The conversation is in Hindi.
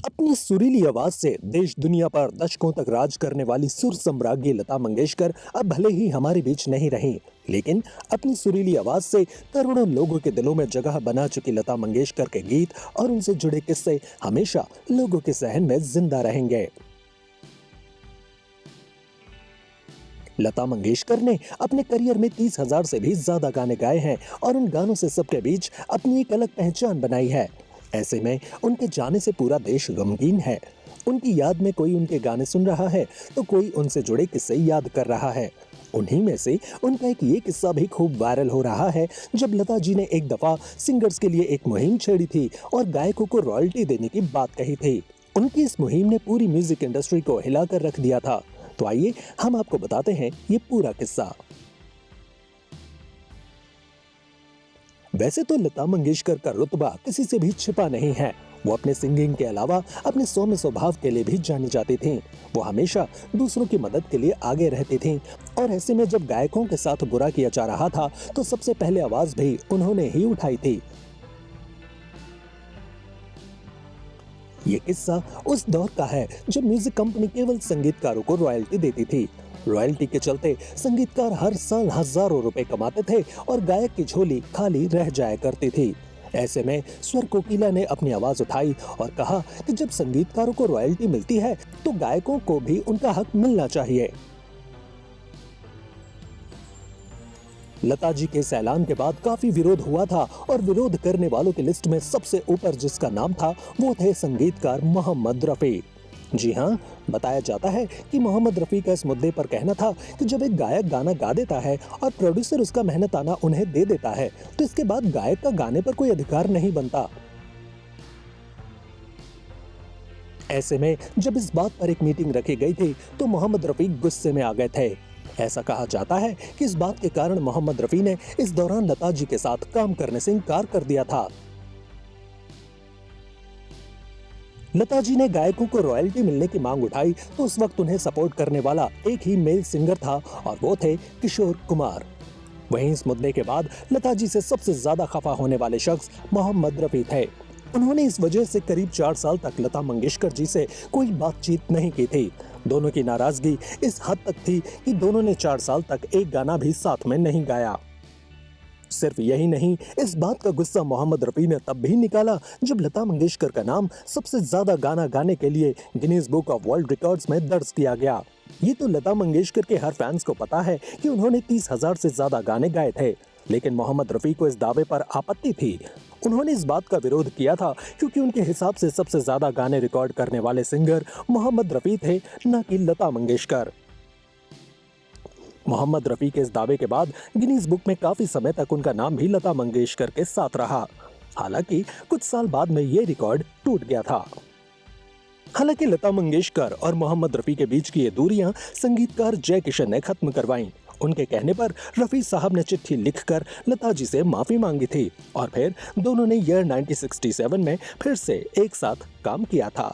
अपनी सुरीली आवाज से देश दुनिया पर दशकों तक राज करने वाली सुर सम्राज्ञी लता मंगेशकर अब भले ही हमारे बीच नहीं रही, लेकिन अपनी सुरीली आवाज से करोड़ों लोगों के दिलों में जगह बना चुकी लता मंगेशकर के गीत और उनसे जुड़े किस्से हमेशा लोगों के सहन में जिंदा रहेंगे। लता मंगेशकर ने अपने करियर में 30,000 से भी ज्यादा गाने गाए हैं और उन गानों से सबके बीच अपनी एक अलग पहचान बनाई है। ऐसे में उनके जाने से पूरा देश गमगीन है। उनकी याद में कोई उनके गाने सुन रहा है तो कोई उनसे जुड़े किस्से याद कर रहा है। उन्हीं में से उनका एक ये किस्सा भी खूब वायरल हो रहा है, जब लता जी ने एक दफा सिंगर्स के लिए एक मुहिम छेड़ी थी और गायकों को रॉयल्टी देने की बात कही थी। उनकी इस मुहिम ने पूरी म्यूजिक इंडस्ट्री को हिलाकर रख दिया था। तो आइए हम आपको बताते हैं ये पूरा किस्सा। वैसे तो लता मंगेशकर का रुतबा किसी से भी छिपा नहीं है। वो अपने सिंगिंग के अलावा अपने सौम्य स्वभाव के लिए भी जानी जाती थीं। वो हमेशा दूसरों की मदद के लिए आगे रहती थीं और ऐसे में जब गायकों के साथ बुरा किया जा रहा था तो सबसे पहले आवाज भी उन्होंने ही उठाई थी। ये किस्सा उस दौर का है जब म्यूजिक कंपनी केवल संगीतकारों को रॉयल्टी देती थी। रॉयल्टी के चलते संगीतकार हर साल हजारों रुपए कमाते थे और गायक की झोली खाली रह जाया करती थी। ऐसे में स्वर कोकिला ने अपनी आवाज उठाई और कहा कि जब संगीतकारों को रॉयल्टी मिलती है तो गायकों को भी उनका हक मिलना चाहिए। लता जी के इस ऐलान के बाद काफी विरोध हुआ था और विरोध करने वालों की लिस्ट में सबसे ऊपर जिसका नाम था वो थे संगीतकार मोहम्मद रफी। जी हाँ, बताया जाता है कि मोहम्मद रफी का इस मुद्दे पर कहना था कि जब एक गायक गाना गा देता है और प्रोड्यूसर उसका मेहनताना उन्हें दे देता है तो इसके बाद गायक का गाने पर कोई अधिकार नहीं बनता। ऐसे में जब इस बात पर एक मीटिंग रखी गई थी तो मोहम्मद रफी गुस्से में आ गए थे। ऐसा कहा जाता है कि इस बात के कारण मोहम्मद रफी ने इस दौरान लता जी के साथ काम करने से इनकार कर दिया था। लता जी ने गायकों को रॉयल्टी मिलने की मांग उठाई तो उस वक्त उन्हें सपोर्ट करने वाला एक ही मेल सिंगर था और वो थे किशोर कुमार। वहीं इस मुद्दे के बाद लता जी से सबसे ज्यादा खफा होने वाले शख्स मोहम्मद रफी थे। उन्होंने इस वजह से करीब 4 साल तक लता मंगेशकर जी से कोई बातचीत नहीं की थी। दोनों की नाराजगी इस हद तक थी कि दोनों ने 4 साल तक एक गाना भी साथ में नहीं गाया। सिर्फ यही नहीं, इस बात का गुस्सा मोहम्मद रफी ने तब भी निकाला जब लता मंगेशकर का नाम सबसे ज्यादा गाना गाने के लिए Guinness book of world records में दर्ज किया गया। ये तो लता मंगेशकर के हर फैंस को पता है कि उन्होंने 30,000 से ज्यादा गाने गाए थे, लेकिन मोहम्मद रफी को इस दावे पर आपत्ति थी। उन्होंने इस बात का विरोध किया था क्योंकि उनके हिसाब से सबसे ज्यादा गाने रिकॉर्ड करने वाले सिंगर मोहम्मद रफी थे, न कि लता मंगेशकर। मोहम्मद रफी के इस दावे के बाद गिनीज बुक में काफी समय तक उनका नाम भी लता मंगेशकर के साथ रहा। हालांकि कुछ साल बाद में ये रिकॉर्ड टूट गया था। हालांकि लता मंगेशकर और मोहम्मद रफी के बीच की ये दूरियां संगीतकार जय किशन ने खत्म करवाईं। उनके कहने पर रफी साहब ने चिट्ठी लिखकर लता जी से माफी मांगी थी और फिर दोनों ने ईयर 1967 में फिर से एक साथ काम किया था।